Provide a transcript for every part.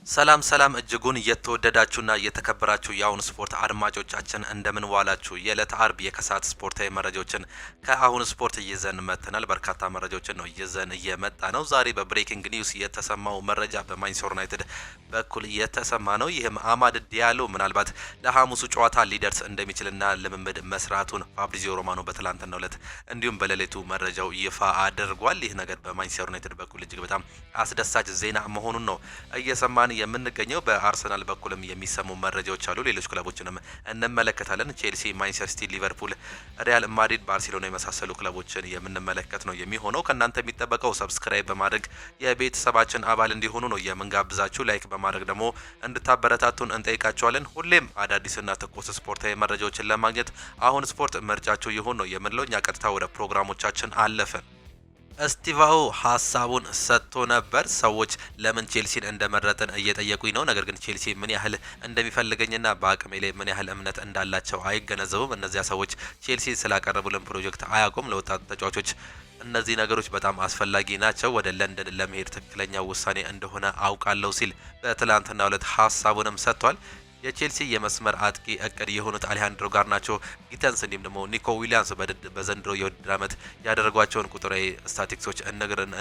ሰላም ሰላም እጅጉን እየተወደዳችሁና እየተከበራችሁ የአሁን ስፖርት አድማጮቻችን እንደምን ዋላችሁ። የዕለት አርብ የከሰዓት ስፖርታዊ መረጃዎችን ከአሁን ስፖርት ይዘን መጥተናል። በርካታ መረጃዎችን ነው ይዘን እየመጣ ነው። ዛሬ በብሬኪንግ ኒውስ የተሰማው መረጃ በማንቸስተር ዩናይትድ በኩል የተሰማ ነው። ይህም አማድ ዲያሎ ምናልባት ለሐሙሱ ጨዋታ ሊደርስ እንደሚችልና ልምምድ መስራቱን ፋብሪዚዮ ሮማኖ በትላንትናው ዕለት እንዲሁም በሌሊቱ መረጃው ይፋ አድርጓል። ይህ ነገር በማንቸስተር ዩናይትድ በኩል እጅግ በጣም አስደሳች ዜና መሆኑን ነው እየሰማን የምንገኘው። በአርሰናል በኩልም የሚሰሙ መረጃዎች አሉ። ሌሎች ክለቦችንም እንመለከታለን። ቼልሲ፣ ማንቸስተር ሲቲ፣ ሊቨርፑል፣ ሪያል ማድሪድ፣ ባርሴሎና የመሳሰሉ ክለቦችን የምንመለከት ነው የሚሆነው። ከእናንተ የሚጠበቀው ሰብስክራይብ በማድረግ የቤተሰባችን አባል እንዲሆኑ ነው የምንጋብዛችሁ። ላይክ በማድረግ ደግሞ እንድታበረታቱን እንጠይቃቸዋለን። ሁሌም አዳዲስና ትኩስ ስፖርታዊ መረጃዎችን ለማግኘት አሁን ስፖርት ምርጫችሁ ይሁን ነው የምንለው። እኛ ቀጥታ ወደ ፕሮግራሞቻችን አለፈን። እስቲቫኦ ሀሳቡን ሰጥቶ ነበር። ሰዎች ለምን ቼልሲን እንደመረጥን እየጠየቁኝ ነው። ነገር ግን ቼልሲ ምን ያህል እንደሚፈልገኝና በአቅሜ ላይ ምን ያህል እምነት እንዳላቸው አይገነዘቡም። እነዚያ ሰዎች ቼልሲ ስላቀረቡልን ፕሮጀክት አያውቁም። ለወጣቱ ተጫዋቾች እነዚህ ነገሮች በጣም አስፈላጊ ናቸው። ወደ ለንደን ለመሄድ ትክክለኛ ውሳኔ እንደሆነ አውቃለሁ ሲል በትላንትናው ዕለት ሀሳቡንም ሰጥቷል። የቼልሲ የመስመር አጥቂ እቅድ የሆኑት አሌሃንድሮ ጋርናቾ፣ ጊተንስ እንዲሁም ደግሞ ኒኮ ዊሊያምስ በዘንድሮ የውድድር ዓመት ያደረጓቸውን ቁጥራዊ ስታቲክሶች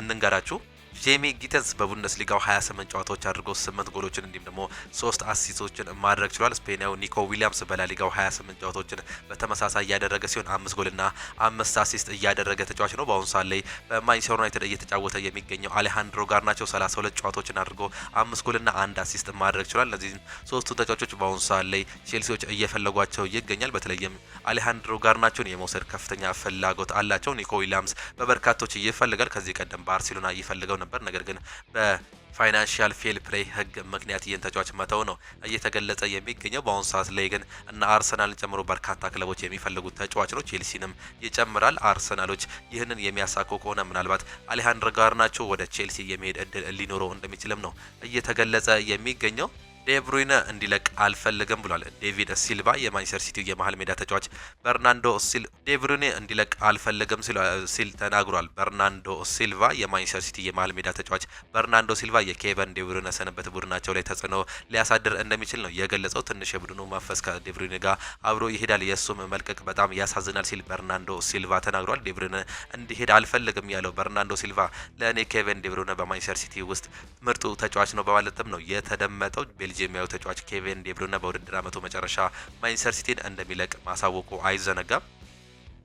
እንንገራችሁ። ጄሚ ጊተንስ በቡንደስሊጋው 28 ጨዋታዎች አድርጎ 8 ጎሎችን እንዲሁም ደግሞ 3 አሲስቶችን ማድረግ ችሏል። ስፔናዊው ኒኮ ዊሊያምስ በላሊጋው 28 ጨዋታዎችን በተመሳሳይ እያደረገ ሲሆን 5 ጎልና 5 አሲስት እያደረገ ተጫዋች ነው። በአሁኑ ሰዓት ላይ በማንቸስተር ዩናይትድ እየተጫወተ የሚገኘው አሌሃንድሮ ጋርናቾ 32 ጨዋታዎችን አድርጎ 5 ጎልና 1 አሲስት ማድረግ ችሏል። እነዚህን ሶስቱ ተጫዋቾች በአሁኑ ሰዓት ላይ ቼልሲዎች እየፈለጓቸው ይገኛል። በተለይም አሌሃንድሮ ጋርናቾን የመውሰድ ከፍተኛ ፍላጎት አላቸው። ኒኮ ዊሊያምስ በበርካቶች ይፈልጋል። ከዚህ ቀደም ባርሴሎና ይፈልገው ነበር። ነገር ግን በፋይናንሻል ፌል ፕሌይ ሕግ ምክንያት ይህን ተጫዋች መተው ነው እየተገለጸ የሚገኘው። በአሁኑ ሰዓት ላይ ግን እና አርሰናልን ጨምሮ በርካታ ክለቦች የሚፈልጉት ተጫዋች ነው። ቼልሲንም ይጨምራል። አርሰናሎች ይህንን የሚያሳኩ ከሆነ ምናልባት አሌሃንድሮ ጋርናቾ ወደ ቼልሲ የሚሄድ እድል ሊኖረው እንደሚችልም ነው እየተገለጸ የሚገኘው። ዴብሩይነ እንዲለቅ አልፈልግም ብሏል ዴቪድ ሲልቫ። የማንቸስተር ሲቲ የመሀል ሜዳ ተጫዋች ዴብሩይነ እንዲለቅ አልፈልግም ሲል ተናግሯል። በርናንዶ ሲልቫ የማንቸስተር ሲቲ የመሀል ሜዳ ተጫዋች በርናንዶ ሲልቫ የኬቨን ዴብሩይነ ሰንበት ቡድናቸው ላይ ተጽዕኖ ሊያሳድር እንደሚችል ነው የገለጸው። ትንሽ የቡድኑ መንፈስ ከዴብሩይነ ጋር አብሮ ይሄዳል፣ የእሱም መልቀቅ በጣም ያሳዝናል ሲል በርናንዶ ሲልቫ ተናግሯል። ዴብሩይነ እንዲሄድ አልፈልግም ያለው በርናንዶ ሲልቫ ለእኔ ኬቨን ዴብሩይነ በማንቸስተር ሲቲ ውስጥ ምርጡ ተጫዋች ነው በማለትም ነው የተደመጠው። ቤልጂየማዊ ተጫዋች ኬቨን ዴብሩይነ በውድድር ዓመቱ መጨረሻ ማንቸስተር ሲቲን እንደሚለቅ ማሳወቁ አይዘነጋም።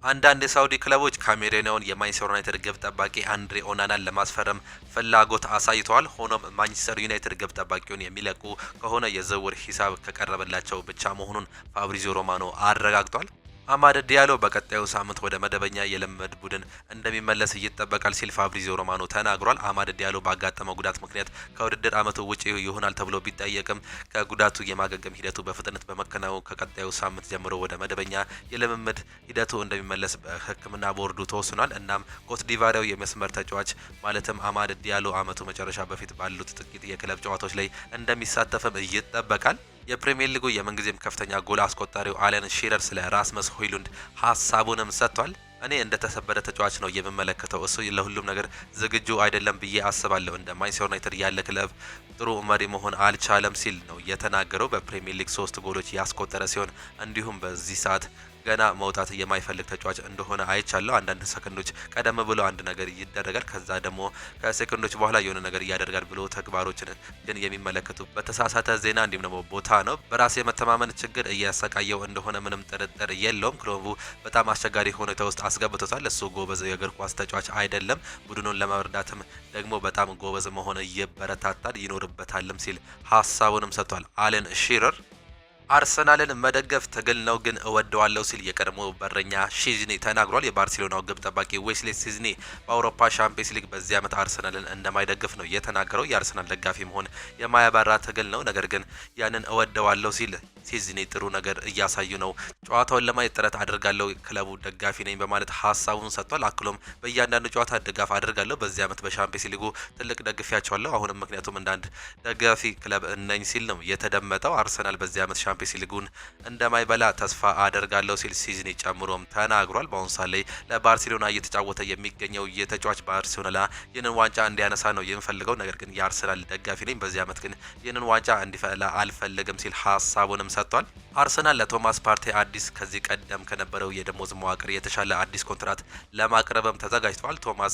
አንዳንድ የሳውዲ ክለቦች ካሜሩናዊውን የማንቸስተር ዩናይትድ ግብ ጠባቂ አንድሬ ኦናናን ለማስፈረም ፍላጎት አሳይተዋል። ሆኖም ማንቸስተር ዩናይትድ ግብ ጠባቂውን የሚለቁ ከሆነ የዝውውር ሂሳብ ከቀረበላቸው ብቻ መሆኑን ፋብሪዚዮ ሮማኖ አረጋግጧል። አማድ ዲያሎ በቀጣዩ ሳምንት ወደ መደበኛ የልምምድ ቡድን እንደሚመለስ ይጠበቃል ሲል ፋብሪዚዮ ሮማኖ ተናግሯል። አማድ ዲያሎ ባጋጠመው ጉዳት ምክንያት ከውድድር ዓመቱ ውጪ ይሆናል ተብሎ ቢጠየቅም ከጉዳቱ የማገገም ሂደቱ በፍጥነት በመከናወኑ ከቀጣዩ ሳምንት ጀምሮ ወደ መደበኛ የልምምድ ሂደቱ እንደሚመለስ በሕክምና ቦርዱ ተወስኗል። እናም ኮትዲቫሪያው የመስመር ተጫዋች ማለትም አማድ ዲያሎ ዓመቱ መጨረሻ በፊት ባሉት ጥቂት የክለብ ጨዋታዎች ላይ እንደሚሳተፍም ይጠበቃል። የፕሪሚየር ሊጉ የምንጊዜም ከፍተኛ ጎል አስቆጣሪው አለን ሺረር ስለ ራስመስ ሆይሉንድ ሀሳቡንም ሰጥቷል። እኔ እንደተሰበረ ተጫዋች ነው የምመለከተው። እሱ ለሁሉም ነገር ዝግጁ አይደለም ብዬ አስባለሁ። እንደ ማንቸስተር ዩናይትድ ያለ ክለብ ጥሩ መሪ መሆን አልቻለም ሲል ነው የተናገረው። በፕሪሚየር ሊግ 3 ጎሎች ያስቆጠረ ሲሆን እንዲሁም በዚህ ሰዓት ገና መውጣት የማይፈልግ ተጫዋች እንደሆነ አይቻለሁ። አንዳንድ ሰከንዶች ቀደም ብሎ አንድ ነገር ይደረጋል፣ ከዛ ደግሞ ከሰከንዶች በኋላ የሆነ ነገር እያደርጋል ብሎ ተግባሮችን ግን የሚመለከቱ በተሳሳተ ዜና እንዲሁም ደግሞ ቦታ ነው። በራስ የመተማመን ችግር እያሰቃየው እንደሆነ ምንም ጥርጥር የለውም። ክለቡ በጣም አስቸጋሪ ሁኔታ ውስጥ አስገብቶታል። እሱ ጎበዝ የእግር ኳስ ተጫዋች አይደለም። ቡድኑን ለመርዳትም ደግሞ በጣም ጎበዝ መሆን ይበረታታል ይኖርበታልም ሲል ሀሳቡንም ሰጥቷል አለን ሺረር። አርሰናልን መደገፍ ትግል ነው ግን እወደዋለሁ ሲል የቀድሞ በረኛ ሺዝኒ ተናግሯል። የባርሴሎናው ግብ ጠባቂ ዌስሊ ሺዝኒ በአውሮፓ ሻምፒየንስ ሊግ በዚህ ዓመት አርሰናልን እንደማይደግፍ ነው የተናገረው። የአርሰናል ደጋፊ መሆን የማያባራ ትግል ነው፣ ነገር ግን ያንን እወደዋለሁ ሲል ሺዝኒ ጥሩ ነገር እያሳዩ ነው፣ ጨዋታውን ለማየት ጥረት አድርጋለሁ፣ ክለቡ ደጋፊ ነኝ በማለት ሀሳቡን ሰጥቷል። አክሎም በእያንዳንዱ ጨዋታ ድጋፍ አድርጋለሁ፣ በዚህ ዓመት በሻምፒየንስ ሊጉ ትልቅ ደግፊያቸዋለሁ፣ አሁንም ምክንያቱም እንዳንድ ደጋፊ ክለብ ነኝ ሲል ነው የተደመጠው። አርሰናል በዚህ ዓመት የሻምፒየንስ ሊጉን እንደማይበላ ተስፋ አደርጋለሁ ሲል ሲዝኒ ጨምሮም ተናግሯል። በአሁኑ ሰዓት ላይ ለባርሴሎና እየተጫወተ የሚገኘው የተጫዋች ባርሴሎና ይህንን ዋንጫ እንዲያነሳ ነው የምፈልገው፣ ነገር ግን የአርሰናል ደጋፊ ነኝ፣ በዚህ ዓመት ግን ይህንን ዋንጫ እንዲፈላ አልፈልግም ሲል ሀሳቡንም ሰጥቷል። አርሰናል ለቶማስ ፓርቴ አዲስ ከዚህ ቀደም ከነበረው የደሞዝ መዋቅር የተሻለ አዲስ ኮንትራት ለማቅረብም ተዘጋጅቷል። ቶማስ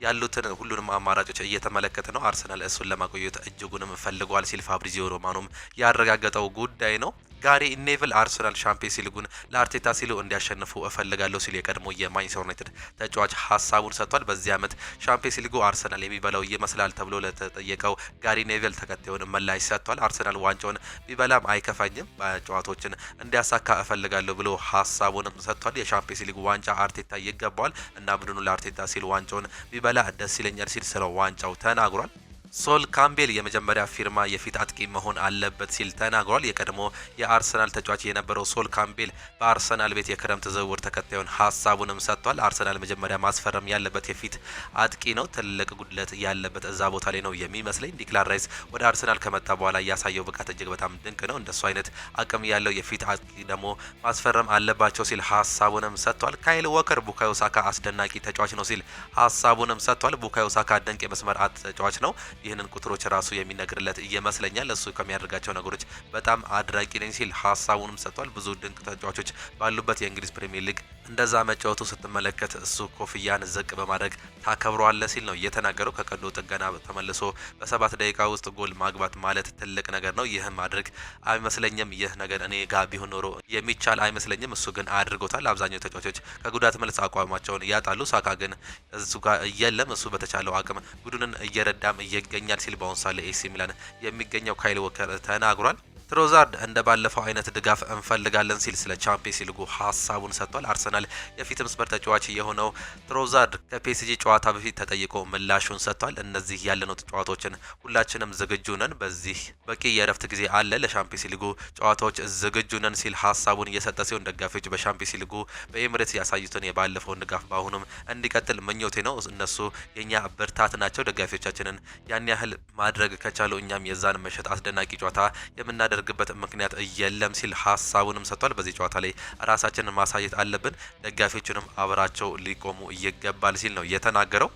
ያሉትን ሁሉንም አማራጮች እየተመለከተ ነው። አርሰናል እሱን ለማቆየት እጅጉንም ፈልጓል ሲል ፋብሪዚዮ ሮማኖም ያረጋገጠው ጉዳይ ነው። ጋሪ ኔቭል አርሰናል ሻምፒየንስ ሊጉን ለአርቴታ ሲሉ እንዲያሸንፉ እፈልጋለሁ ሲል የቀድሞ የማንቸስተር ዩናይትድ ተጫዋች ሀሳቡን ሰጥቷል። በዚህ ዓመት ሻምፒየንስ ሊጉ አርሰናል የሚበላው ይመስላል ተብሎ ለተጠየቀው ጋሪ ኔቭል ተከታዩን ምላሽ ሰጥቷል። አርሰናል ዋንጫውን ቢበላም አይከፋኝም፣ ጨዋታዎችን እንዲያሳካ እፈልጋለሁ ብሎ ሀሳቡንም ሰጥቷል። የሻምፒየንስ ሊጉ ዋንጫ አርቴታ ይገባዋል እና ቡድኑ ለአርቴታ ሲል ዋንጫውን ቢበላ ደስ ይለኛል ሲል ስለ ዋንጫው ተናግሯል። ሶል ካምቤል የመጀመሪያ ፊርማ የፊት አጥቂ መሆን አለበት ሲል ተናግሯል። የቀድሞ የአርሰናል ተጫዋች የነበረው ሶል ካምቤል በአርሰናል ቤት የክረምት ዝውውር ተከታዩን ሀሳቡንም ሰጥቷል። አርሰናል መጀመሪያ ማስፈረም ያለበት የፊት አጥቂ ነው። ትልቅ ጉድለት ያለበት እዛ ቦታ ላይ ነው የሚመስለኝ። ዲክላን ራይስ ወደ አርሰናል ከመጣ በኋላ ያሳየው ብቃት እጅግ በጣም ድንቅ ነው። እንደሱ አይነት አቅም ያለው የፊት አጥቂ ደግሞ ማስፈረም አለባቸው ሲል ሀሳቡንም ሰጥቷል። ካይል ወከር ቡካዮ ሳካ አስደናቂ ተጫዋች ነው ሲል ሀሳቡንም ሰጥቷል። ቡካዮ ሳካ ድንቅ የመስመር ተጫዋች ነው። ይህንን ቁጥሮች ራሱ የሚነግርለት ይመስለኛል። እሱ ከሚያደርጋቸው ነገሮች በጣም አድራቂ ነኝ ሲል ሀሳቡንም ሰጥቷል። ብዙ ድንቅ ተጫዋቾች ባሉበት የእንግሊዝ ፕሪሚየር ሊግ እንደዛ መጫወቱ ስትመለከት እሱ ኮፍያን ዝቅ በማድረግ ታከብረዋለ ሲል ነው የተናገረው። ከቀዶ ጥገና ተመልሶ በ7 ደቂቃ ውስጥ ጎል ማግባት ማለት ትልቅ ነገር ነው። ይህም ማድረግ አይመስለኝም። ይህ ነገር እኔ ጋር ቢሆን ኖሮ የሚቻል አይመስለኝም። እሱ ግን አድርጎታል። አብዛኛው ተጫዋቾች ከጉዳት መልስ አቋማቸውን ያጣሉ። ሳካ ግን እሱ ጋር የለም። እሱ በተቻለው አቅም ቡድንን እየረዳም ይገኛል ሲል በአሁኑ ሰዓት ለኤሲ ሚላን የሚገኘው ካይል ወከር ተናግሯል። ትሮዛርድ እንደ ባለፈው አይነት ድጋፍ እንፈልጋለን ሲል ስለ ቻምፒየንስ ሊጉ ሀሳቡን ሰጥቷል። አርሰናል የፊት መስመር ተጫዋች የሆነው ትሮዛርድ ከፒኤስጂ ጨዋታ በፊት ተጠይቆ ምላሹን ሰጥቷል። እነዚህ ያለነው ጨዋታዎችን ሁላችንም ዝግጁ ነን፣ በዚህ በቂ የእረፍት ጊዜ አለ፣ ለሻምፒየንስ ሊጉ ጨዋታዎች ዝግጁ ነን ሲል ሀሳቡን እየሰጠ ሲሆን ደጋፊዎች በሻምፒየንስ ሊጉ በኤምሬትስ ያሳዩትን የባለፈውን ድጋፍ በአሁኑም እንዲቀጥል ምኞቴ ነው። እነሱ የኛ ብርታት ናቸው። ደጋፊዎቻችንን ያን ያህል ማድረግ ከቻሉ እኛም የዛን መሸጥ አስደናቂ ጨዋታ የምናደርግበት ምክንያት የለም ሲል ሀሳቡንም ሰጥቷል። በዚህ ጨዋታ ላይ ራሳችንን ማሳየት አለብን፣ ደጋፊዎችንም አብራቸው ሊቆሙ ይገባል ሲል ነው የተናገረው።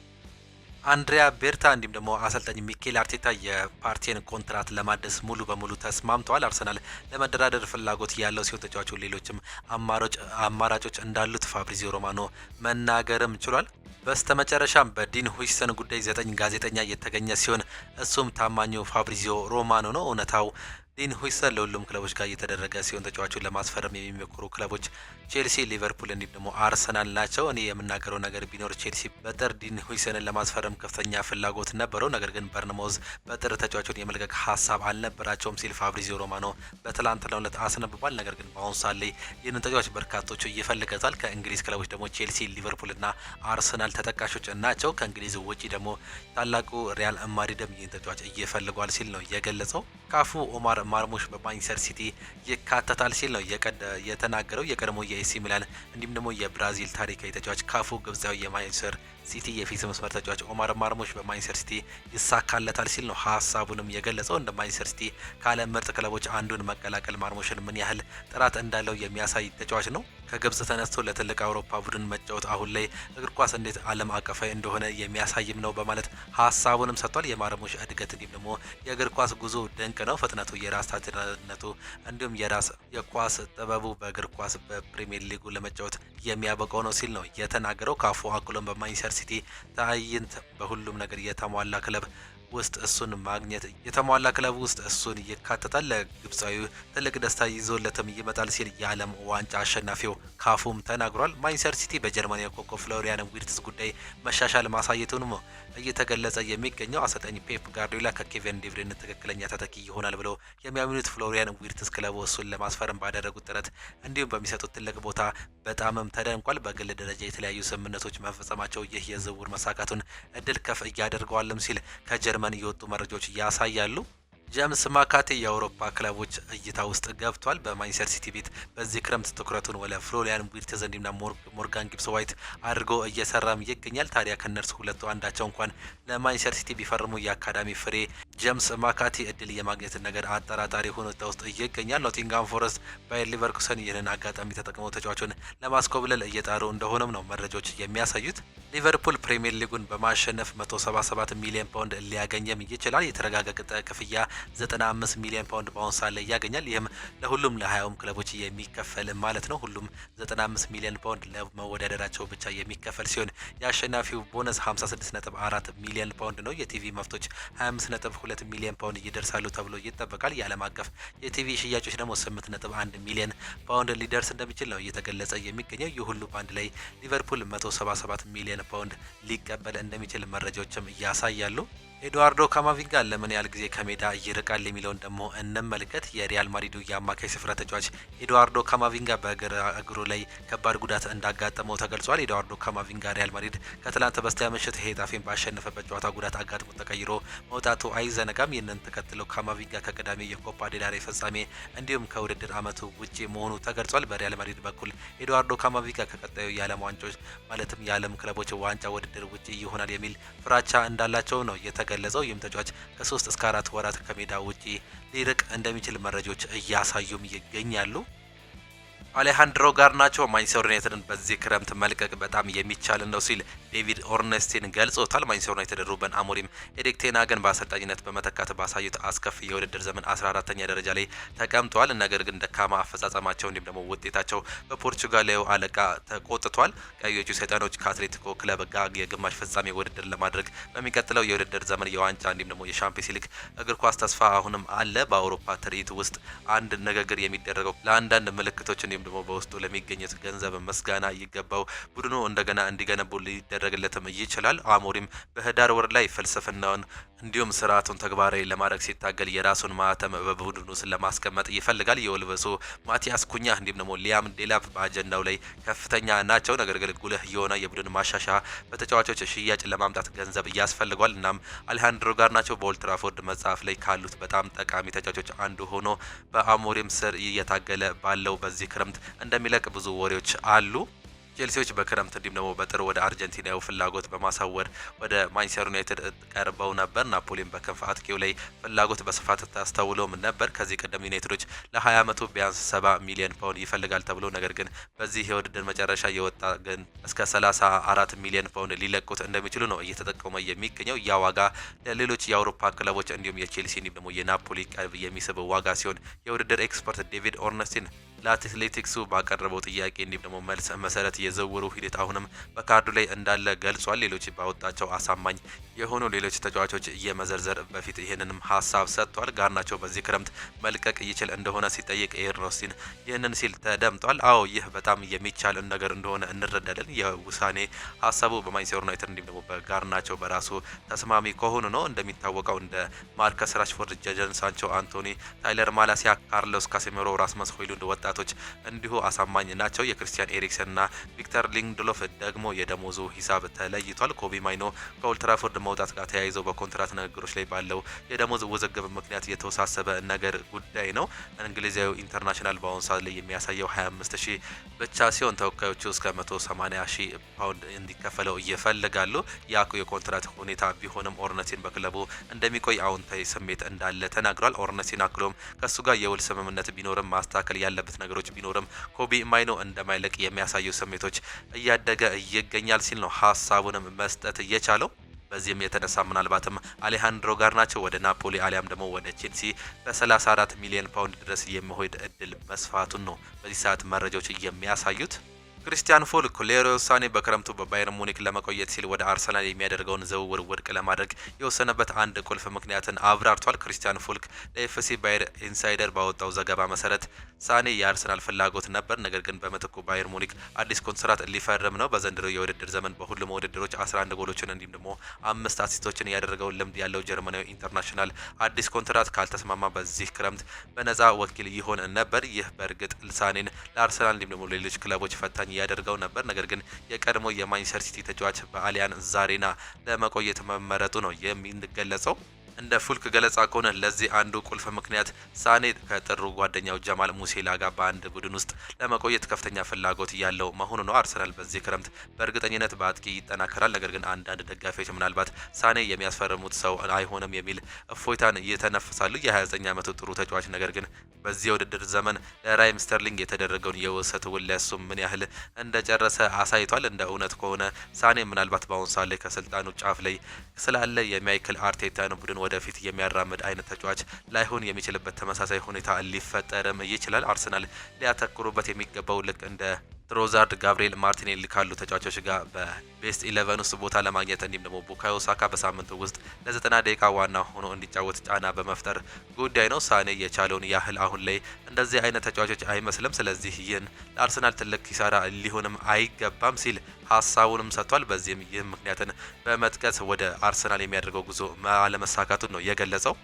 አንድሪያ ቤርታ እንዲሁም ደግሞ አሰልጣኝ ሚኬል አርቴታ የፓርቲን ኮንትራት ለማደስ ሙሉ በሙሉ ተስማምተዋል። አርሰናል ለመደራደር ፍላጎት ያለው ሲሆን ተጫዋቹ ሌሎችም አማራጮች እንዳሉት ፋብሪዚዮ ሮማኖ መናገርም ችሏል። በስተመጨረሻም በዲን ሁይሰን ጉዳይ 9 ጋዜጠኛ የተገኘ ሲሆን እሱም ታማኙ ፋብሪዚዮ ሮማኖ ነው። እውነታው ዲን ሁይሰን ለሁሉም ክለቦች ጋር እየተደረገ ሲሆን ተጫዋቹን ለማስፈረም የሚሞክሩ ክለቦች ቼልሲ፣ ሊቨርፑል እንዲሁም ደግሞ አርሰናል ናቸው። እኔ የምናገረው ነገር ቢኖር ቼልሲ በጥር ዲን ሁይሰንን ለማስፈረም ከፍተኛ ፍላጎት ነበረው፣ ነገር ግን በርንማውዝ በጥር ተጫዋቹን የመልቀቅ ሀሳብ አልነበራቸውም ሲል ፋብሪዚዮ ሮማኖ በትላንትናው ዕለት አስነብቧል። ነገር ግን በአሁኑ ሰዓት ላይ ይህንን ተጫዋች በርካቶቹ ይፈልገታል። ከእንግሊዝ ክለቦች ደግሞ ቼልሲ፣ ሊቨርፑል እና አርሰናል ተጠቃሾች ናቸው። ከእንግሊዝ ውጪ ደግሞ ታላቁ ሪያል ማድሪድም ይህን ተጫዋች እየፈልጓል ሲል ነው የገለጸው። ካፉ ኦማር ማርሙሽ በማንቸስተር ሲቲ ይካተታል ሲል ነው የተናገረው። የቀድሞ የኤሲ ሚላን እንዲሁም ደግሞ የብራዚል ታሪካዊ ተጫዋች ካፉ ግብጻዊ የማንቸስተር ሲቲ የፊት መስመር ተጫዋች ኦማር ማርሙሽ በማንቸስተር ሲቲ ይሳካለታል ሲል ነው ሀሳቡንም የገለጸው። እንደ ማንቸስተር ሲቲ ከዓለም ምርጥ ክለቦች አንዱን መቀላቀል ማርሙሽን ምን ያህል ጥራት እንዳለው የሚያሳይ ተጫዋች ነው። ከግብጽ ተነስቶ ለትልቅ አውሮፓ ቡድን መጫወት አሁን ላይ እግር ኳስ እንዴት ዓለም አቀፋዊ እንደሆነ የሚያሳይም ነው በማለት ሀሳቡንም ሰጥቷል። የማርሙሽ እድገት እንዲሁም ደግሞ የእግር ኳስ ጉዞ ድንቅ ነው። ፍጥነቱ፣ የራስ ታድነቱ እንዲሁም የኳስ ጥበቡ በእግር ኳስ በፕሪሚየር ሊጉ ለመጫወት የሚያበቃው ነው ሲል ነው የተናገረው። ካፉ አክሎም በማንቸስተር ሲቲ ትዕይንት በሁሉም ነገር የተሟላ ክለብ ውስጥ እሱን ማግኘት የተሟላ ክለብ ውስጥ እሱን ይካተታል። ለግብፃዊ ትልቅ ደስታ ይዞለትም ይመጣል ሲል የዓለም ዋንጫ አሸናፊው ካፉም ተናግሯል። ማንቸስተር ሲቲ በጀርመን የኮከብ ፍሎሪያን ዊርትዝ ጉዳይ መሻሻል ማሳየቱንም እየተገለጸ የሚገኘው አሰልጣኝ ፔፕ ጋርዲዮላ ከኬቨን ዴብሬን ትክክለኛ ተተኪ ይሆናል ብለው የሚያምኑት ፍሎሪያን ዊርትዝ ክለቡ እሱን ለማስፈረም ባደረጉት ጥረት እንዲሁም በሚሰጡት ትልቅ ቦታ በጣምም ተደንቋል። በግል ደረጃ የተለያዩ ስምምነቶች መፈጸማቸው ይህ የዝውውር መሳካቱን እድል ከፍ እያደርገዋልም ሲል ከጀርመን የወጡ መረጃዎች ያሳያሉ። ጄምስ ማካቴ የአውሮፓ ክለቦች እይታ ውስጥ ገብቷል። በማንቸስተር ሲቲ ቤት በዚህ ክረምት ትኩረቱን ወደ ፍሎሪያን ዊርትዝ እንዲሁም ሞርጋን ጊብስ ዋይት አድርጎ እየሰራም ይገኛል። ታዲያ ከነርሱ ሁለቱ አንዳቸው እንኳን ለማንቸስተር ሲቲ ቢፈርሙ የአካዳሚ ፍሬ ጄምስ ማካቲ እድል የማግኘት ነገር አጠራጣሪ ሁኔታ ውስጥ ይገኛል። ኖቲንጋም ፎረስት ባየር ሊቨርኩሰን ይህንን አጋጣሚ ተጠቅመው ተጫዋቹን ለማስኮብለል እየጣሩ እንደሆነም ነው መረጃዎች የሚያሳዩት። ሊቨርፑል ፕሪሚየር ሊጉን በማሸነፍ 177 ሚሊዮን ፓውንድ ሊያገኝም ይችላል። የተረጋገጠ ክፍያ 95 ሚሊዮን ፓውንድ በአሁኑ ሰዓት ላይ ያገኛል። ይህም ለሁሉም ለ20 ክለቦች የሚከፈል ማለት ነው። ሁሉም 95 ሚሊዮን ፓውንድ ለመወዳደራቸው ብቻ የሚከፈል ሲሆን የአሸናፊው ቦነስ 56.4 ሚሊዮን ፓውንድ ነው። የቲቪ መፍቶች 25.2 ሚሊዮን ፓውንድ ይደርሳሉ ተብሎ ይጠበቃል። የዓለም አቀፍ የቲቪ ሽያጮች ደግሞ 8.1 ሚሊዮን ፓውንድ ሊደርስ እንደሚችል ነው እየተገለጸ የሚገኘው። ይህ ሁሉ በአንድ ላይ ሊቨርፑል 177 ሚሊዮን ፓውንድ ሊቀበል እንደሚችል መረጃዎችም ያሳያሉ። ኤድዋርዶ ካማቪንጋ ለምን ያህል ጊዜ ከሜዳ ይርቃል የሚለውን ደግሞ እንመልከት። የሪያል ማድሪዱ የአማካይ ስፍራ ተጫዋች ኤድዋርዶ ካማቪንጋ በግራ እግሩ ላይ ከባድ ጉዳት እንዳጋጠመው ተገልጿል። ኤድዋርዶ ካማቪንጋ ሪያል ማድሪድ ከትላንት በስቲያ ምሽት ሄታፌን ባሸነፈበት ጨዋታ ጉዳት አጋጥሞ ተቀይሮ መውጣቱ አይዘነጋም። ይህንን ተከትሎ ካማቪንጋ ከቀዳሚ የኮፓ ዴላሬ ፍጻሜ እንዲሁም ከውድድር ዓመቱ ውጪ መሆኑ ተገልጿል። በሪያል ማድሪድ በኩል ኤድዋርዶ ካማቪንጋ ከቀጣዩ የዓለም ዋንጫዎች ማለትም የዓለም ክለቦች ዋንጫ ውድድር ውጪ ይሆናል የሚል ፍራቻ እንዳላቸው ነው ገለጸው። ይህም ተጫዋች ከ3 እስከ 4 ወራት ከሜዳ ውጪ ሊርቅ እንደሚችል መረጃዎች እያሳዩም ይገኛሉ። አሌሃንድሮ ጋርናቾ ማንቸስተር ዩናይትድን በዚህ ክረምት መልቀቅ በጣም የሚቻል ነው ሲል ዴቪድ ኦርነስቲን ገልጾታል። ማንቸስተር ዩናይትድ ሩበን አሞሪም ኤሪክ ቴን ሃግን በአሰልጣኝነት በመተካት ባሳዩት አስከፊ የውድድር ዘመን 14ኛ ደረጃ ላይ ተቀምጧል። ነገር ግን ደካማ አፈጻጸማቸው እንዲሁም ደግሞ ውጤታቸው በፖርቹጋላዊ አለቃ ተቆጥቷል። ቀዮቹ ሰይጣኖች ከአትሌቲኮ ክለብ ጋር የግማሽ ፍጻሜ ውድድር ለማድረግ በሚቀጥለው የውድድር ዘመን የዋንጫ እንዲሁም ደግሞ የሻምፒየንስ ሊግ እግር ኳስ ተስፋ አሁንም አለ። በአውሮፓ ትርኢት ውስጥ አንድ ንግግር የሚደረገው ለአንዳንድ ምልክቶች እንዲሁም ደግሞ በውስጡ ለሚገኙት ገንዘብ ምስጋና ይገባው ቡድኑ እንደገና እንዲገነቡ ሊደረግለትም ይችላል። አሞሪም በህዳር ወር ላይ ፍልስፍናውን እንዲሁም ስርዓቱን ተግባራዊ ለማድረግ ሲታገል የራሱን ማህተም በቡድኑ ውስጥ ለማስቀመጥ ይፈልጋል። የወልበሱ ማቲያስ ኩኛ እንዲሁም ደግሞ ሊያም ዴላፕ በአጀንዳው ላይ ከፍተኛ ናቸው። ነገር ግን ጉልህ የሆነ የቡድን ማሻሻያ በተጫዋቾች ሽያጭ ለማምጣት ገንዘብ ያስፈልጓል። እናም አሌሃንድሮ ጋርናቾ በኦልድ ትራፎርድ መጽሐፍ ላይ ካሉት በጣም ጠቃሚ ተጫዋቾች አንዱ ሆኖ በአሞሪም ስር እየታገለ ባለው በዚህ ክረምት እንደሚለቅ ብዙ ወሬዎች አሉ። ቼልሲዎች በክረምት እንዲሁም ደግሞ በጥር ወደ አርጀንቲናው ፍላጎት በማሳወር ወደ ማንቸስተር ዩናይትድ ቀርበው ነበር። ናፖሊን በክንፍ አጥቂው ላይ ፍላጎት በስፋት ታስተውሎም ነበር። ከዚህ ቀደም ዩናይትዶች ለ20 ዓመቱ ቢያንስ 70 ሚሊዮን ፓውንድ ይፈልጋል ተብሎ ነገር ግን በዚህ የውድድር መጨረሻ የወጣ ግን እስከ 34 ሚሊዮን ፓውንድ ሊለቁት እንደሚችሉ ነው እየተጠቀመ የሚገኘው። ያ ዋጋ ለሌሎች የአውሮፓ ክለቦች እንዲሁም የቼልሲ እንዲሁም ደግሞ የናፖሊ ቀልብ የሚስብ ዋጋ ሲሆን የውድድር ኤክስፐርት ዴቪድ ኦርነስቲን ለአትሌቲክሱ ባቀረበው ጥያቄ እንዲሁም ደግሞ መልስ መሰረት የዝውውሩ ሂደት አሁንም በካርዱ ላይ እንዳለ ገልጿል። ሌሎች ባወጣቸው አሳማኝ የሆኑ ሌሎች ተጫዋቾች እየመዘርዘር በፊት ይህንንም ሀሳብ ሰጥቷል። ጋርናቾ በዚህ ክረምት መልቀቅ ይችል እንደሆነ ሲጠይቅ ኤርኖስቲን ይህንን ሲል ተደምጧል። አዎ ይህ በጣም የሚቻል ነገር እንደሆነ እንረዳለን። የውሳኔ ሀሳቡ በማንቸስተር ዩናይትድ እንዲሁም ደግሞ በጋርናቾ በራሱ ተስማሚ ከሆኑ ነው። እንደሚታወቀው እንደ ማርከስ ራሽፎርድ፣ ጀደን ሳንቾ፣ አንቶኒ ታይለር ማላሲያ፣ ካርሎስ ካሴሜሮ፣ ራስመስ ሆይሉንድ ወጣቶች እንዲሁ አሳማኝ ናቸው። የክርስቲያን ኤሪክሰን እና ቪክተር ሊንድሎፍ ደግሞ የደሞዙ ሂሳብ ተለይቷል። ኮቢ ማይኖ ከኦልትራፎርድ መውጣት ጋር ተያይዘው በኮንትራት ንግግሮች ላይ ባለው የደሞዝ ውዝግብ ምክንያት የተወሳሰበ ነገር ጉዳይ ነው። እንግሊዛዊ ኢንተርናሽናል በአሁኑ ሰዓት ላይ የሚያሳየው 25,000 ብቻ ሲሆን ተወካዮቹ እስከ 180,000 ፓውንድ እንዲከፈለው ይፈልጋሉ። ያ የኮንትራት ሁኔታ ቢሆንም ኦርነስቲን በክለቡ እንደሚቆይ አዎንታዊ ስሜት እንዳለ ተናግሯል። ኦርነስቲን አክሎም ከሱ ጋር የውል ስምምነት ቢኖርም ማስተካከል ያለበት ነገሮች ቢኖርም ኮቢ ማይኖ እንደማይለቅ የሚያሳዩ ስሜቶች እያደገ ይገኛል ሲል ነው ሀሳቡንም መስጠት እየቻለው። በዚህም የተነሳ ምናልባትም አሌሃንድሮ ጋርናቾ ወደ ናፖሊ አሊያም ደግሞ ወደ ቼልሲ በ34 ሚሊዮን ፓውንድ ድረስ የሚሆድ እድል መስፋቱን ነው በዚህ ሰዓት መረጃዎች የሚያሳዩት። ክሪስቲያን ፎልክ ሌሮይ ሳኔ በክረምቱ በባየር ሙኒክ ለመቆየት ሲል ወደ አርሰናል የሚያደርገውን ዝውውር ውድቅ ለማድረግ የወሰነበት አንድ ቁልፍ ምክንያትን አብራርቷል። ክሪስቲያን ፎልክ ለኤፍሲ ባየር ኢንሳይደር ባወጣው ዘገባ መሰረት ሳኔ የአርሰናል ፍላጎት ነበር፣ ነገር ግን በምትኩ ባየር ሙኒክ አዲስ ኮንትራት ሊፈርም ነው። በዘንድሮ የውድድር ዘመን በሁሉም ውድድሮች 11 ጎሎችን እንዲሁም ደግሞ 5 አሲስቶችን ያደረገው ልምድ ያለው ጀርመናዊ ኢንተርናሽናል አዲስ ኮንትራት ካልተስማማ በዚህ ክረምት በነፃ ወኪል ይሆን ነበር። ይህ በእርግጥ ሳኔን ለአርሰናል እንዲሁም ደግሞ ሌሎች ክለቦች ፈታኝ ያደርገው ነበር። ነገር ግን የቀድሞ የማንቸስተር ሲቲ ተጫዋች በአሊያን ዛሬና ለመቆየት መመረጡ ነው የሚገለጸው። እንደ ፉልክ ገለጻ ከሆነ ለዚህ አንዱ ቁልፍ ምክንያት ሳኔ ከጥሩ ጓደኛው ጀማል ሙሴላ ጋር በአንድ ቡድን ውስጥ ለመቆየት ከፍተኛ ፍላጎት ያለው መሆኑ ነው። አርሰናል በዚህ ክረምት በእርግጠኝነት በአጥቂ ይጠናከራል። ነገር ግን አንዳንድ ደጋፊዎች ምናልባት ሳኔ የሚያስፈርሙት ሰው አይሆንም የሚል እፎይታን እየተነፍሳሉ። የ29 ዓመቱ ጥሩ ተጫዋች ነገር ግን በዚህ የውድድር ዘመን ለራይም ስተርሊንግ የተደረገውን የውሰት ውል ለሱም ምን ያህል እንደጨረሰ አሳይቷል። እንደ እውነት ከሆነ ሳኔ ምናልባት በአሁኑ ሰዓት ላይ ከስልጣኑ ጫፍ ላይ ስላለ የሚያይክል አርቴታን ቡድን ወደፊት የሚያራምድ አይነት ተጫዋች ላይሆን የሚችልበት ተመሳሳይ ሁኔታ ሊፈጠርም ይችላል። አርሰናል ሊያተኩሩበት የሚገባው ልክ እንደ ትሮዛርድ፣ ጋብሪኤል ማርቲኔሊ ካሉ ተጫዋቾች ጋር በቤስት 11 ውስጥ ቦታ ለማግኘት እንዲሁም ደግሞ ቡካዮ ሳካ በሳምንቱ ውስጥ ለ90 ደቂቃ ዋና ሆኖ እንዲጫወት ጫና በመፍጠር ጉዳይ ነው። ሳኔ የቻለውን ያህል አሁን ላይ እንደዚህ አይነት ተጫዋቾች አይመስልም። ስለዚህ ይህን ለአርሰናል ትልቅ ኪሳራ ሊሆንም አይገባም ሲል ሀሳቡንም ሰጥቷል። በዚህም ይህ ምክንያትን በመጥቀስ ወደ አርሰናል የሚያደርገው ጉዞ አለመሳካቱን ነው የገለጸው።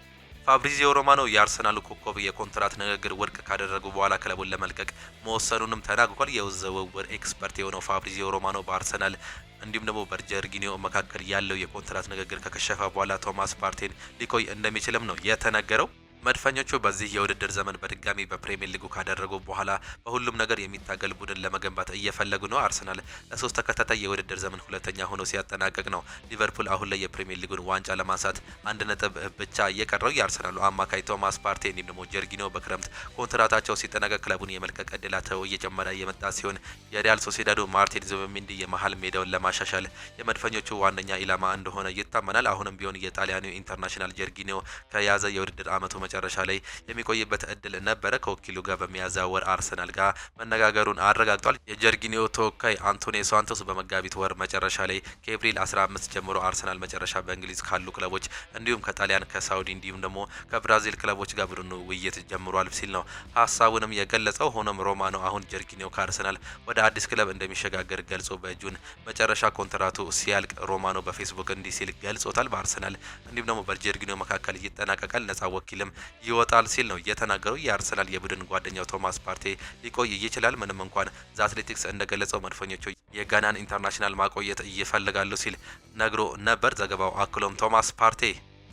ፋብሪዚዮ ሮማኖ የአርሰናሉ ኮከብ የኮንትራት ንግግር ውድቅ ካደረጉ በኋላ ክለቡን ለመልቀቅ መወሰኑንም ተናግሯል። የዝውውር ኤክስፐርት የሆነው ፋብሪዚዮ ሮማኖ በአርሰናል እንዲሁም ደግሞ በጀርጊኒዮ መካከል ያለው የኮንትራት ንግግር ከከሸፈ በኋላ ቶማስ ፓርቴን ሊቆይ እንደሚችልም ነው የተነገረው። መድፈኞቹ በዚህ የውድድር ዘመን በድጋሚ በፕሪሚየር ሊጉ ካደረጉ በኋላ በሁሉም ነገር የሚታገል ቡድን ለመገንባት እየፈለጉ ነው። አርሰናል ለሶስት ተከታታይ የውድድር ዘመን ሁለተኛ ሆኖ ሲያጠናቀቅ ነው ሊቨርፑል አሁን ላይ የፕሪሚየር ሊጉን ዋንጫ ለማንሳት አንድ ነጥብ ብቻ እየቀረው። የአርሰናሉ አማካይ ቶማስ ፓርቴ እንዲሁም ደግሞ ጀርጊኒዮ በክረምት ኮንትራታቸው ሲጠናቀቅ ክለቡን የመልቀቅ እድላቸው እየጨመረ የመጣ ሲሆን የሪያል ሶሲዳዱ ማርቲን ዙቢሜንዲ የመሀል ሜዳውን ለማሻሻል የመድፈኞቹ ዋነኛ ኢላማ እንደሆነ ይታመናል። አሁንም ቢሆን የጣሊያኑ ኢንተርናሽናል ጀርጊኒዮ ከያዘ የውድድር ዓመቱ መጨረሻ ላይ የሚቆይበት እድል ነበረ። ከወኪሉ ጋር በሚያዝያ ወር አርሰናል ጋር መነጋገሩን አረጋግጧል። የጀርጊኒዮ ተወካይ አንቶኒዮ ሳንቶስ በመጋቢት ወር መጨረሻ ላይ ከኤፕሪል 15 ጀምሮ አርሰናል መጨረሻ በእንግሊዝ ካሉ ክለቦች እንዲሁም ከጣሊያን፣ ከሳውዲ እንዲሁም ደግሞ ከብራዚል ክለቦች ጋር ቡድኑ ውይይት ጀምሯል ሲል ነው ሀሳቡንም የገለጸው። ሆኖም ሮማኖ አሁን ጀርጊኒዮ ከአርሰናል ወደ አዲስ ክለብ እንደሚሸጋገር ገልጾ በጁን መጨረሻ ኮንትራቱ ሲያልቅ ሮማኖ በፌስቡክ እንዲህ ሲል ገልጾታል። በአርሰናል እንዲሁም ደግሞ በጀርጊኒዮ መካከል ይጠናቀቃል፣ ነጻ ወኪልም ይወጣል ሲል ነው የተናገረው። የአርሰናል የቡድን ጓደኛው ቶማስ ፓርቴ ሊቆይ ይችላል። ምንም እንኳን ዘአትሌቲክስ እንደገለጸው መድፈኞቹ የጋናን ኢንተርናሽናል ማቆየት ይፈልጋሉ ሲል ነግሮ ነበር። ዘገባው አክሎም ቶማስ ፓርቴ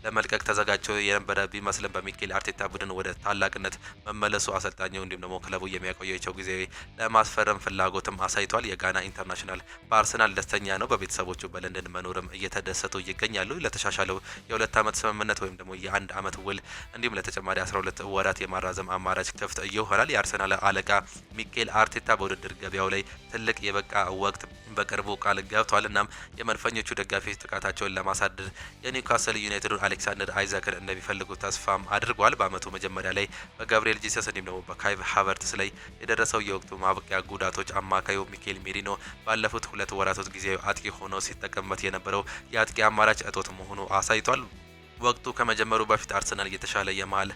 ለመልቀቅ ተዘጋጅቶ የነበረ ቢመስልም በሚኬል አርቴታ ቡድን ወደ ታላቅነት መመለሱ አሰልጣኙ እንዲሁም ደግሞ ክለቡ የሚያቆየው ጊዜ ለማስፈረም ፍላጎትም አሳይቷል። የጋና ኢንተርናሽናል በአርሰናል ደስተኛ ነው። በቤተሰቦቹ በለንደን መኖርም እየተደሰቱ ይገኛሉ። ለተሻሻለው የ2 ዓመት ስምምነት ወይም ደግሞ የ1 ዓመት ውል እንዲሁም ለተጨማሪ 12 ወራት የማራዘም አማራጭ ክፍት ይሆናል። የአርሰናል አለቃ ሚኬል አርቴታ በውድድር ገበያው ላይ ትልቅ የበቃ ወቅት በቅርቡ ቃል ገብቷል። እናም የመድፈኞቹ ደጋፊዎች ጥቃታቸውን ለማሳደድ የኒውካስል ዩናይትድ አሌክሳንደር አይዛክን እንደሚፈልጉ ተስፋም አድርጓል። በአመቱ መጀመሪያ ላይ በጋብሪኤል ጂሰስ እንዲሁም ደግሞ በካይ ሃቨርትስ ላይ የደረሰው የወቅቱ ማብቂያ ጉዳቶች አማካዩ ሚኬል ሜሪኖ ባለፉት 2 ወራቶች ጊዜያዊ አጥቂ ሆኖ ሲጠቀምበት የነበረው የአጥቂ አማራጭ እጦት መሆኑ አሳይቷል። ወቅቱ ከመጀመሩ በፊት አርሰናል የተሻለ የመሃል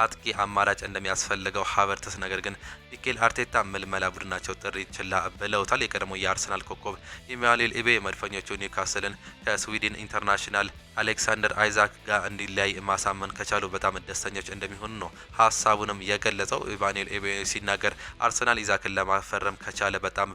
አጥቂ አማራጭ እንደሚያስፈልገው ሃቨርትስ ነገር ግን ሚኬል አርቴታ ምልመላ ቡድናቸው ጥሪ ችላ ብለውታል። የቀድሞ የአርሰናል ኮከብ ኢማኑኤል ኢቤ መድፈኞቹ ኒውካስልን ከስዊድን ኢንተርናሽናል አሌክሳንደር አይዛክ ጋር እንዲለያይ ማሳመን ከቻሉ በጣም ደስተኞች እንደሚሆኑ ነው ሀሳቡንም የገለጸው። ኢማኑኤል ኢቤ ሲናገር አርሰናል ኢዛክን ለማፈረም ከቻለ በጣም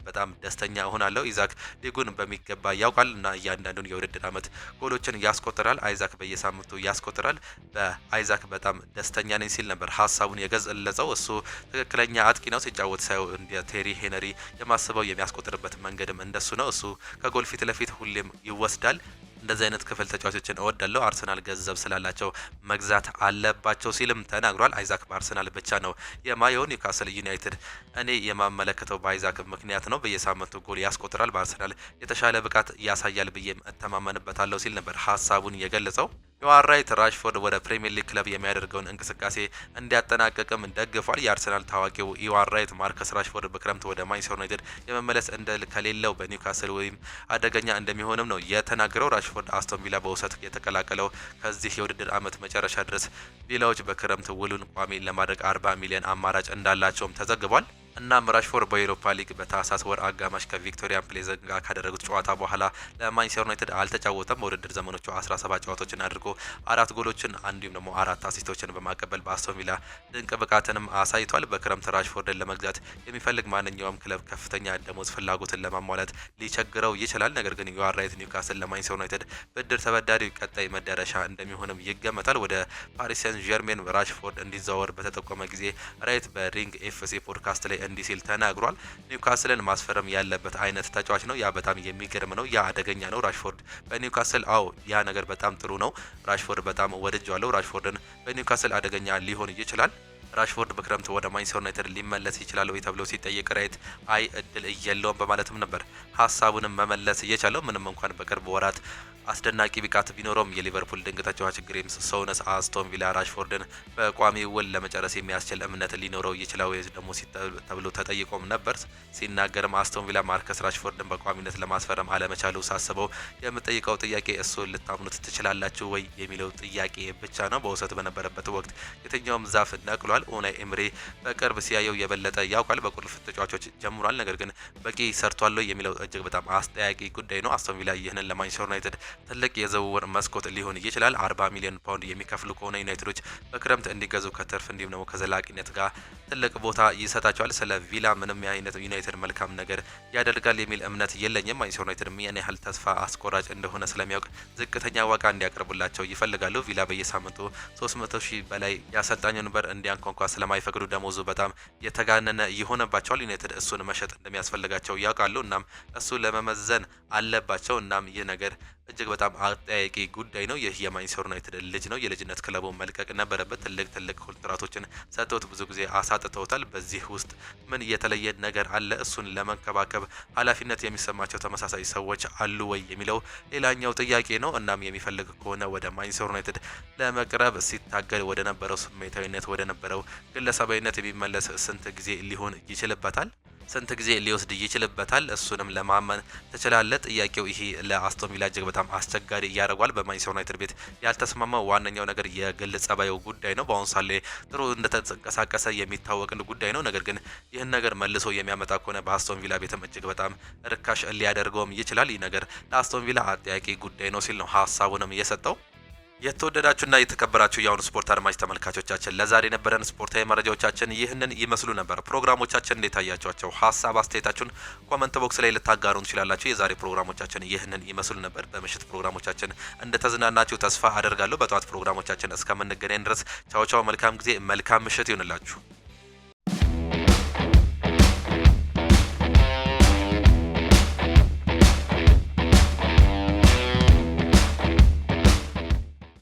ደስተኛ እሆናለሁ። ኢዛክ ሊጉን በሚገባ ያውቃል እና እያንዳንዱን የውድድር ዓመት ጎሎችን ያስቆጥራል። አይዛክ በየሳምንቱ ያስቆጥራል። በአይዛክ በጣም ደስተኛ ነኝ ሲል ነበር ሀሳቡን የገለጸው። እሱ ትክክለኛ አጥቂ ነው። ሲጫወት ሳይው እንደ ቴሪ ሄነሪ የማስበው የሚያስቆጥርበት መንገድም እንደሱ ነው። እሱ ከጎል ፊት ለፊት ሁሌም ይወስዳል። እንደዚህ አይነት ክፍል ተጫዋቾችን እወዳለሁ። አርሰናል ገንዘብ ስላላቸው መግዛት አለባቸው ሲልም ተናግሯል። አይዛክ በአርሰናል ብቻ ነው የማየው። ኒውካስል ዩናይትድ እኔ የማመለከተው በአይዛክ ምክንያት ነው። በየሳምንቱ ጎል ያስቆጥራል። በአርሰናል የተሻለ ብቃት ያሳያል ብዬም እተማመንበታለሁ ሲል ነበር ሀሳቡን የገለጸው። ዮሐን ራይት ራሽፎርድ ወደ ፕሪሚየር ሊግ ክለብ የሚያደርገውን እንቅስቃሴ እንዲያጠናቀቅም ደግፏል። የአርሰናል ታዋቂው ዮሐን ራይት ማርከስ ራሽፎርድ በክረምት ወደ ማንቸስተር ዩናይትድ የመመለስ እድል ከሌለው በኒውካስል ወይም አደገኛ እንደሚሆንም ነው የተናገረው። ራሽፎርድ አስቶን ቪላ በውሰት የተቀላቀለው ከዚህ የውድድር ዓመት መጨረሻ ድረስ ቪላዎች በክረምት ውሉን ቋሚ ለማድረግ 40 ሚሊዮን አማራጭ እንዳላቸውም ተዘግቧል። እናም ራሽፎርድ በዩሮፓ ሊግ በታህሳስ ወር አጋማሽ ከቪክቶሪያ ፕሌዘን ጋር ካደረጉት ጨዋታ በኋላ ለማንቸስተር ዩናይትድ አልተጫወተም። በውድድር ዘመኖቹ 17 ጨዋታዎችን አድርጎ 4 ጎሎችን እንዲሁም ደግሞ 4 አሲስቶችን በማቀበል በአስቶን ቪላ ድንቅ ብቃትንም አሳይቷል። በክረምት ራሽፎርድን ለመግዛት የሚፈልግ ማንኛውም ክለብ ከፍተኛ ደሞዝ ፍላጎትን ለማሟላት ሊቸግረው ይችላል። ነገር ግን ዩአር ራይት ኒውካስል ለማንቸስተር ዩናይትድ ብድር ተበዳሪው ቀጣይ መዳረሻ እንደሚሆንም ይገመታል። ወደ ፓሪስ ሴን ዠርሜን ራሽፎርድ እንዲዘዋወር በተጠቆመ ጊዜ ራይት በሪንግ ኤፍሲ ፖድካስት ላይ እንዲህ ሲል ተናግሯል። ኒውካስልን ማስፈረም ያለበት አይነት ተጫዋች ነው። ያ በጣም የሚገርም ነው። ያ አደገኛ ነው። ራሽፎርድ በኒውካስል ያ ነገር በጣም ጥሩ ነው። ራሽፎርድ በጣም ወድጀዋለሁ። ራሽፎርድን በኒውካስል አደገኛ ሊሆን ይችላል። ራሽፎርድ በክረምት ወደ ማንቸስተር ዩናይትድ ሊመለስ ይችላል ወይ ተብሎ ሲጠየቅ ራይት እድል የለውም በማለትም ነበር ሀሳቡንም መመለስ እየቻለው። ምንም እንኳን በቅርብ ወራት አስደናቂ ብቃት ቢኖረውም የሊቨርፑል ድንቅ ተጫዋች ግሬም ሶውነስ አስቶን ቪላ ራሽፎርድን በቋሚ ውል ለመጨረስ የሚያስችል እምነት ሊኖረው ይችላል ወይ ደግሞ ተብሎ ተጠይቆም ነበር። ሲናገርም አስቶን ቪላ ማርከስ ራሽፎርድን በቋሚነት ለማስፈረም አለመቻሉ ሳስበው የምጠይቀው ጥያቄ እሱን ልታምኑት ትችላላችሁ ወይ የሚለው ጥያቄ ብቻ ነው። በውሰት በነበረበት ወቅት የትኛውም ዛፍ ነቅሏል። ኡናይ ኤምሪ በቅርብ ሲያየው የበለጠ ያውቃል። በቁልፍ ተጫዋቾች ጀምሯል። ነገር ግን በቂ ሰርቷል የሚለው እጅግ በጣም አስጠያቂ ጉዳይ ነው። አስቶን ቪላ ይህንን ለማንቸስተር ዩናይትድ ትልቅ የዝውውር መስኮት ሊሆን ይችላል። 40 ሚሊዮን ፓውንድ የሚከፍሉ ከሆነ ዩናይትዶች በክረምት እንዲገዙ ከትርፍ እንዲሁም ደግሞ ከዘላቂነት ጋር ትልቅ ቦታ ይሰጣቸዋል። ስለ ቪላ ምንም አይነት ዩናይትድ መልካም ነገር ያደርጋል የሚል እምነት የለኝም። ማንቸስተር ዩናይትድ ምን ያህል ተስፋ አስቆራጭ እንደሆነ ስለሚያውቅ ዝቅተኛ ዋጋ እንዲያቀርቡላቸው ይፈልጋሉ። ቪላ በየሳምንቱ 300 ሺህ በላይ የአሰልጣኙን በር እንዲያንኳኳ ስለማይፈቅዱ ደሞዙ በጣም የተጋነነ ይሆንባቸዋል። ዩናይትድ እሱን መሸጥ እንደሚያስፈልጋቸው ያውቃሉ። እናም እሱ ለመመዘን አለባቸው። እናም ይህ ነገር እጅግ በጣም አጠያቂ ጉዳይ ነው። ይህ የማንቸስተር ዩናይትድ ልጅ ነው። የልጅነት ክለቡን መልቀቅ ነበረበት። ትልቅ ኮንትራቶችን ሰጥተውት ብዙ ጊዜ አሳጥተውታል። በዚህ ውስጥ ምን የተለየ ነገር አለ? እሱን ለመንከባከብ ኃላፊነት የሚሰማቸው ተመሳሳይ ሰዎች አሉ ወይ የሚለው ሌላኛው ጥያቄ ነው። እናም የሚፈልግ ከሆነ ወደ ማንቸስተር ዩናይትድ ለመቅረብ ሲታገል ወደ ነበረው ስሜታዊነት ወደ ነበረው ግለሰባዊነት የሚመለስ ስንት ጊዜ ሊሆን ይችልበታል? ስንት ጊዜ ሊወስድ ይችልበታል? እሱንም ለማመን ትችላለህ? ጥያቄው ይሄ ለአስቶን ቪላ እጅግ በጣም አስቸጋሪ እያደረጓል። በማንቸስተር ዩናይትድ ቤት ያልተስማማው ዋነኛው ነገር የግል ጸባዩ ጉዳይ ነው። በአሁኑ ሳሌ ጥሩ እንደተንቀሳቀሰ የሚታወቅ ጉዳይ ነው። ነገር ግን ይህን ነገር መልሶ የሚያመጣ ከሆነ በአስቶን ቪላ ቤትም እጅግ በጣም ርካሽ ሊያደርገውም ይችላል። ይህ ነገር ለአስቶን ቪላ አጠያቂ ጉዳይ ነው ሲል ነው ሀሳቡንም የሰጠው። የተወደዳችሁና የተከበራችሁ የአሁኑ ስፖርት አድማጭ ተመልካቾቻችን ለዛሬ የነበረን ስፖርታዊ መረጃዎቻችን ይህንን ይመስሉ ነበር። ፕሮግራሞቻችን እንዴት አያችኋቸው? ሀሳብ አስተያየታችሁን ኮመንት ቦክስ ላይ ልታጋሩን ትችላላችሁ። የዛሬ ፕሮግራሞቻችን ይህንን ይመስሉ ነበር። በምሽት ፕሮግራሞቻችን እንደተዝናናችሁ ተስፋ አደርጋለሁ። በጠዋት ፕሮግራሞቻችን እስከምንገናኝ ድረስ ቻው ቻው። መልካም ጊዜ፣ መልካም ምሽት ይሁንላችሁ።